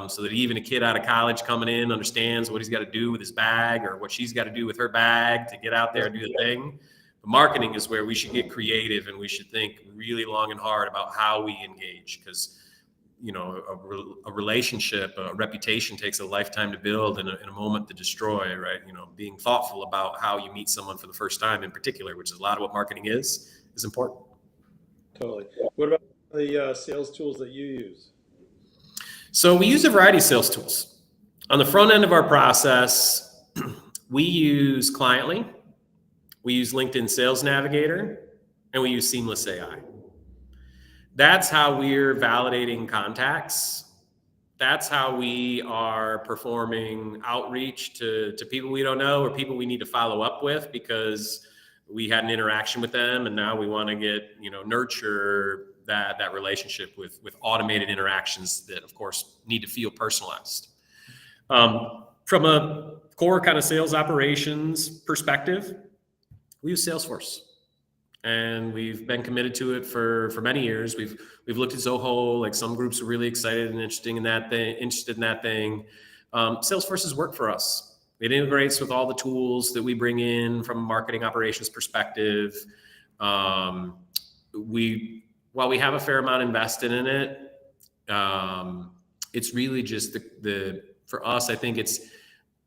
Speaker 2: so that even a kid out of college coming in understands what he's got to do with his bag or what she's got to do with her bag to get out there and do the thing. But marketing is where we should get creative and we should think really long and hard about how we engage because, a relationship, a reputation takes a lifetime to build and a moment to destroy, right? Being thoughtful about how you meet someone for the first time in particular, which is a lot of what marketing is important.
Speaker 1: Totally. What about the sales tools that you use?
Speaker 2: So we use a variety of sales tools. On the front end of our process, we use Cliently, we use LinkedIn Sales Navigator, and we use Seamless AI. That's how we're validating contacts. That's how we are performing outreach to people we don't know or people we need to follow up with because we had an interaction with them and now we want to get, nurture that relationship with automated interactions that of course need to feel personalized. From a core kind of sales operations perspective, we use Salesforce and we've been committed to it for many years. We've looked at Zoho, like some groups are really excited and interested in that thing. Salesforce has worked for us. It integrates with all the tools that we bring in from a marketing operations perspective. While we have a fair amount invested in it, it's really just for us, I think it's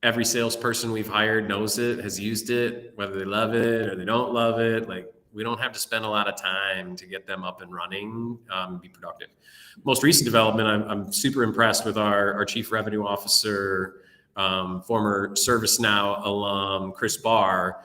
Speaker 2: every salesperson we've hired knows it, has used it, whether they love it or they don't love it. Like we don't have to spend a lot of time to get them up and running, be productive. Most recent development, I'm super impressed with our Chief Revenue Officer, former ServiceNow alum, Chris Barr.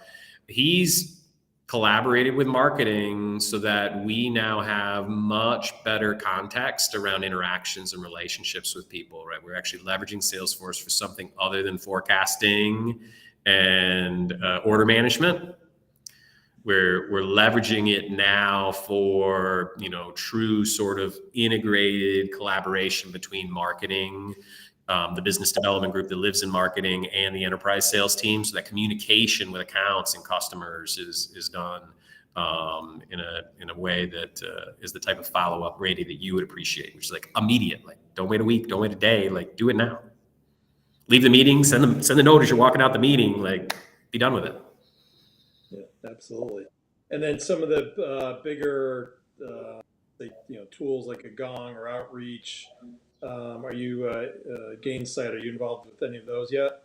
Speaker 2: He's collaborated with marketing so that we now have much better context around interactions and relationships with people, right? We're actually leveraging Salesforce for something other than forecasting and order management. We're leveraging it now for, true sort of integrated collaboration between marketing, the business development group that lives in marketing and the enterprise sales team. So that communication with accounts and customers is done in a way that is the type of follow-up, Randy, that you would appreciate, which is like immediate. Like don't wait a week, don't wait a day, like do it now. Leave the meeting, send the note as you're walking out the meeting, like be done with it.
Speaker 1: Yeah, absolutely. And then some of the bigger tools like a Gong or Outreach. Are you Gainsight? Are you involved with any of those yet?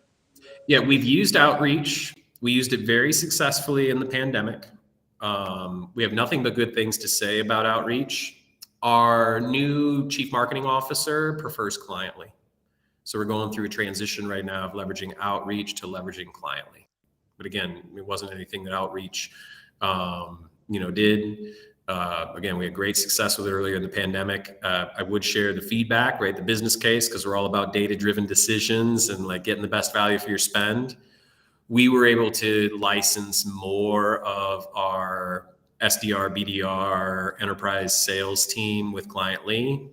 Speaker 2: Yeah, we've used Outreach. We used it very successfully in the pandemic. We have nothing but good things to say about Outreach. Our new chief marketing officer prefers cliently. So we're going through a transition right now of leveraging outreach to leveraging cliently. But again, it wasn't anything that outreach, did. Again, we had great success with it earlier in the pandemic. I would share the feedback, right? The business case, because we're all about data-driven decisions and like getting the best value for your spend. We were able to license more of our SDR, BDR, enterprise sales team with Client Lead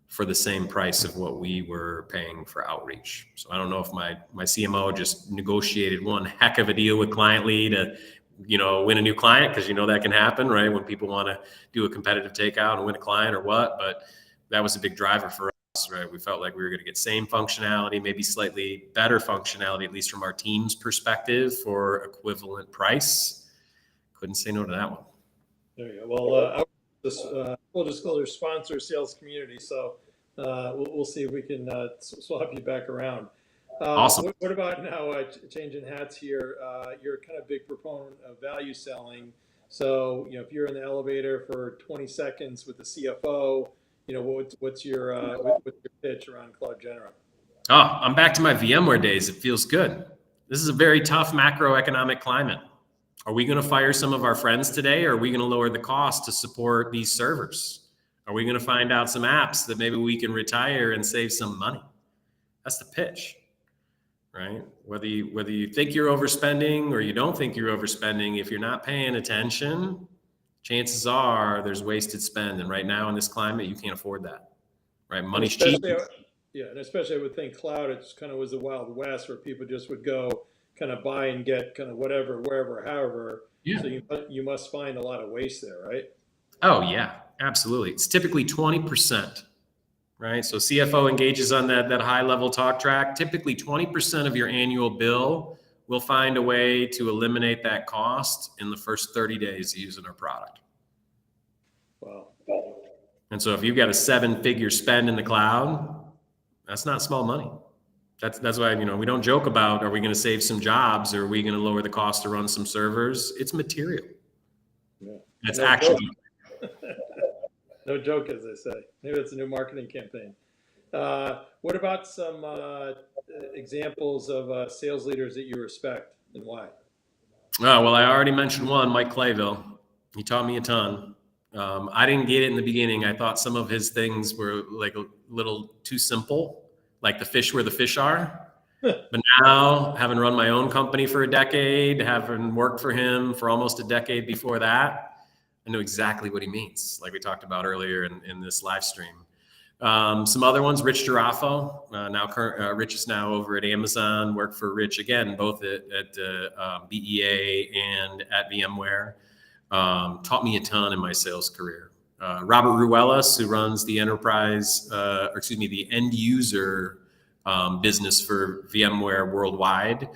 Speaker 2: for the same price of what we were paying for outreach. So I don't know if my CMO just negotiated one heck of a deal with Client Lead to, win a new client, because that can happen, right? When people want to do a competitive takeout and win a client or what, but that was a big driver for us, right? We felt like we were going to get same functionality, maybe slightly better functionality, at least from our team's perspective, for equivalent price. Couldn't say no to that one.
Speaker 1: There you go. Well, full disclosure sponsor sales community, so we'll see if we can swap you back around.
Speaker 2: Awesome.
Speaker 1: What about now, changing hats here? You're kind of big proponent of value selling. So, if you're in the elevator for 20 seconds with the CFO, what's your pitch around CloudGenera?
Speaker 2: Oh, I'm back to my VMware days. It feels good. This is a very tough macroeconomic climate. Are we going to fire some of our friends today, or are we going to lower the cost to support these servers? Are we going to find out some apps that maybe we can retire and save some money? That's the pitch, right? Whether you think you're overspending or you don't think you're overspending, if you're not paying attention, chances are there's wasted spend. And right now in this climate, you can't afford that, right? Money's cheap.
Speaker 1: Yeah, and especially I would think cloud, it's kind of was the Wild West where people just would go kind of buy and get kind of whatever, wherever, however. Yeah. So you must find a lot of waste there, right?
Speaker 2: Oh yeah, absolutely. It's typically 20%, right? So CFO engages on that high level talk track. Typically 20% of your annual bill will find a way to eliminate that cost in the first 30 days using our product.
Speaker 1: Wow.
Speaker 2: And so if you've got a 7-figure spend in the cloud, that's not small money. That's why, we don't joke about, are we going to save some jobs, or are we going to lower the cost to run some servers? It's material.
Speaker 1: Yeah.
Speaker 2: It's actually.
Speaker 1: No joke, as they say. Maybe it's a new marketing campaign. What about some examples of sales leaders that you respect, and why?
Speaker 2: Oh, well, I already mentioned one, Mike Clayville. He taught me a ton. I didn't get it in the beginning. I thought some of his things were like a little too simple, like the fish where the fish are. But now, having run my own company for a decade, having worked for him for almost a decade before that, I know exactly what he means, like we talked about earlier in this live stream. Some other ones, Rich Girafo, Rich is now over at Amazon, worked for Rich again, both at BEA and at VMware. Taught me a ton in my sales career. Robert Ruelas, who runs the the end user business for VMware worldwide,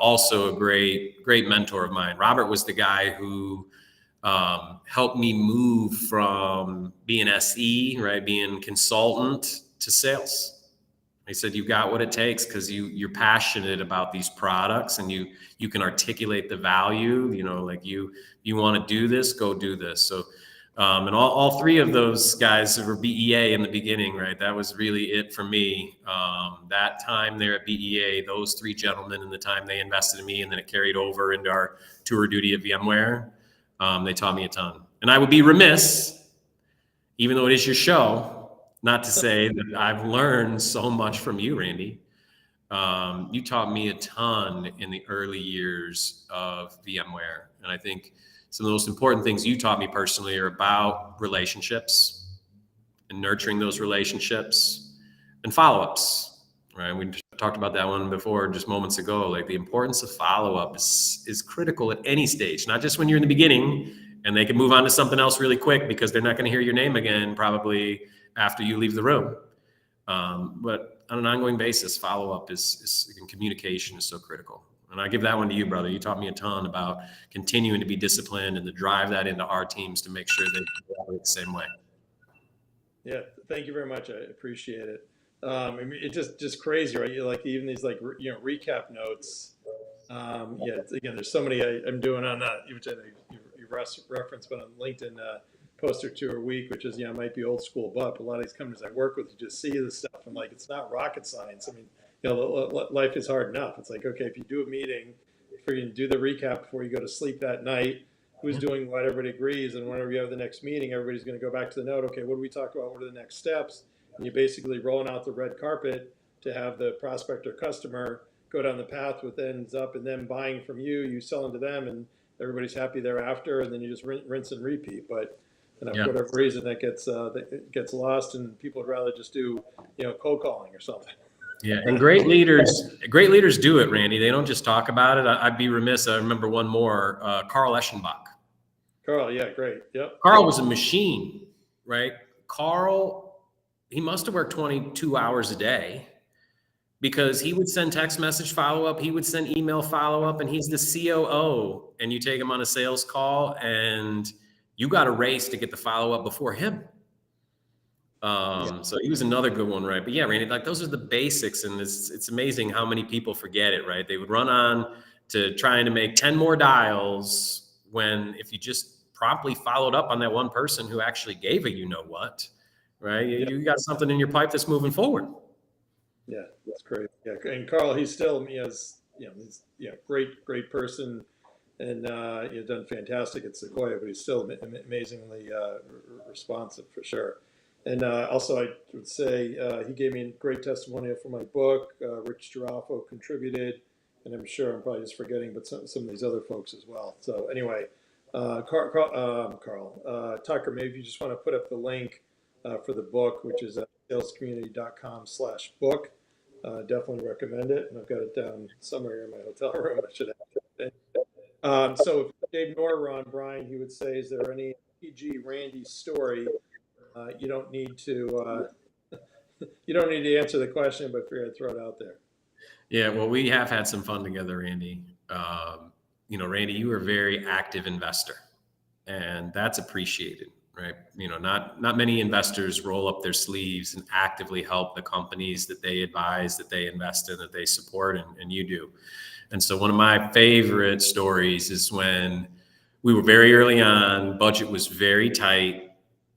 Speaker 2: also a great mentor of mine. Robert was the guy who helped me move from being SE, right, being consultant, to sales. He said, "You got what it takes because you're passionate about these products, and you can articulate the value. Like you want to do this, go do this." So, and all three of those guys were BEA in the beginning, right? That was really it for me. That time there at BEA, those three gentlemen, and the time they invested in me, and then it carried over into our tour duty at VMware. They taught me a ton. And I would be remiss, even though it is your show, not to say that I've learned so much from you, Randy. You taught me a ton in the early years of VMware. And I think some of the most important things you taught me personally are about relationships and nurturing those relationships and follow-ups, right? We talked about that one before just moments ago. Like the importance of follow-up is critical at any stage, not just when you're in the beginning and they can move on to something else really quick because they're not going to hear your name again probably after you leave the room. But on an ongoing basis, follow-up and communication is so critical. And I give that one to you, brother. You taught me a ton about continuing to be disciplined and to drive that into our teams to make sure they operate the same way.
Speaker 1: Yeah, thank you very much. I appreciate it. I mean, it's just crazy, right? You like even these recap notes. Again, there's so many I'm doing on that, which I know you referenced, but on LinkedIn post or two a week, which is, might be old school, but a lot of these companies I work with, you just see this stuff. I'm like, it's not rocket science. I mean, life is hard enough. It's like, okay, if you do a meeting, if you can do the recap before you go to sleep that night, who's doing what, everybody agrees, and whenever you have the next meeting, everybody's going to go back to the note. Okay, what do we talk about? What are the next steps? And you're basically rolling out the red carpet to have the prospect or customer go down the path, which ends up in them buying from you, you selling to them, and everybody's happy thereafter. And then you just rinse and repeat. But for whatever reason, that gets lost, and people would rather just do cold calling or something.
Speaker 2: Yeah, and great leaders do it, Randy. They don't just talk about it. I'd be remiss. I remember one more, Carl Eschenbach.
Speaker 1: Carl, yeah, great. Yep.
Speaker 2: Carl was a machine, right? Carl, he must have worked 22 hours a day because he would send text message follow-up, he would send email follow-up, and he's the COO. And you take him on a sales call and you got to race to get the follow-up before him. So he was another good one, right? But yeah, Randy, like those are the basics, and it's amazing how many people forget it, right? They would run on to trying to make 10 more dials when if you just promptly followed up on that one person who actually gave a what, right? You got something in your pipe that's moving forward.
Speaker 1: Yeah, that's great. Yeah, and Carl, he's still he's great person, and done fantastic at Sequoia, but he's still amazingly responsive for sure. And also, I would say he gave me a great testimonial for my book. Rich Girafo contributed, and I'm sure I'm probably just forgetting, but some of these other folks as well. So anyway, Carl, Tucker, maybe if you just want to put up the link for the book, which is at salescommunity.com/book. Definitely recommend it. And I've got it down somewhere here in my hotel room. I should have it. So if Dave Nour were on, Brian, he would say, is there any PG Randy story? You don't need to answer the question, but figure I'd throw it out there.
Speaker 2: Yeah, well, we have had some fun together, Randy. Randy, you are a very active investor, and that's appreciated, right? Not many investors roll up their sleeves and actively help the companies that they advise, that they invest in, that they support, and you do. And so one of my favorite stories is when we were very early on, budget was very tight,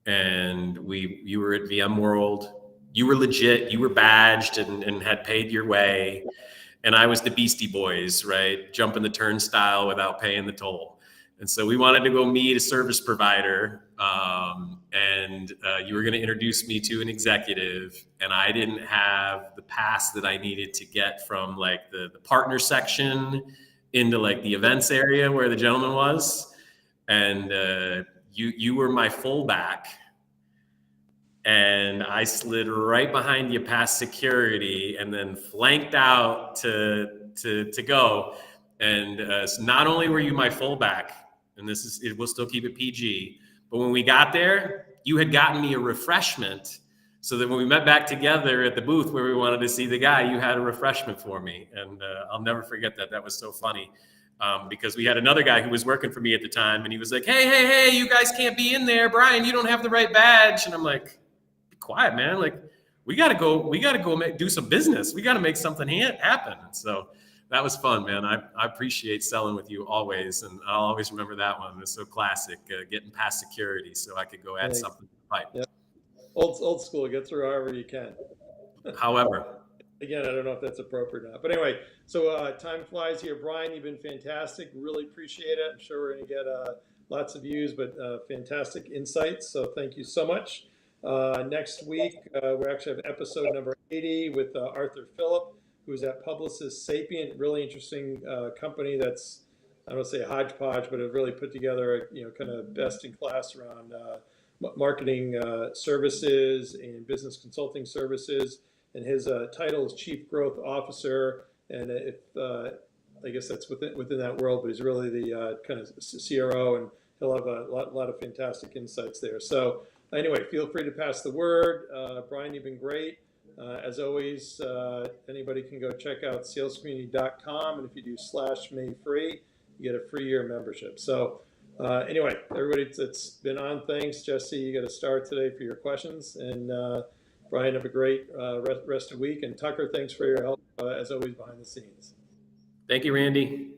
Speaker 2: and you were at VMworld. You were legit, you were badged and had paid your way. And I was the Beastie Boys, right? Jumping the turnstile without paying the toll. And so we wanted to go meet a service provider, and you were going to introduce me to an executive, and I didn't have the pass that I needed to get from like the partner section into like the events area where the gentleman was. And you were my fullback, and I slid right behind you past security and then flanked out to go. And so not only were you my fullback, and we'll still keep it PG, but when we got there, you had gotten me a refreshment so that when we met back together at the booth where we wanted to see the guy, you had a refreshment for me. And I'll never forget that. That was so funny. Because we had another guy who was working for me at the time, and he was like, hey, you guys can't be in there. Brian, you don't have the right badge. And I'm like, be quiet, man. Like, we got to go do some business. We got to make something happen. So that was fun, man. I appreciate selling with you always. And I'll always remember that one. It's so classic, getting past security so I could go add something to the pipe.
Speaker 1: Yep. Old school, get through however you can.
Speaker 2: However.
Speaker 1: Again, I don't know if that's appropriate or not. But anyway, so time flies here. Brian, you've been fantastic. Really appreciate it. I'm sure we're going to get lots of views, but fantastic insights. So thank you so much. Next week, we actually have episode number 80 with Arthur Phillip, who's at Publicis Sapient. Really interesting company that's, I don't want to say a hodgepodge, but have really put together a kind of best in class around marketing services and business consulting services. And his title is Chief Growth Officer, and I guess that's within that world, but he's really the kind of CRO, and he'll have a lot of fantastic insights there. So anyway, feel free to pass the word. Brian, you've been great. As always, anybody can go check out salescommunity.com, and if you do /May-free, you get a free year membership. So anyway, everybody that's been on, thanks. Jesse, you got to start today for your questions, and Brian, have a great rest of the week. And Tucker, thanks for your help, as always, behind the scenes.
Speaker 2: Thank you, Randy.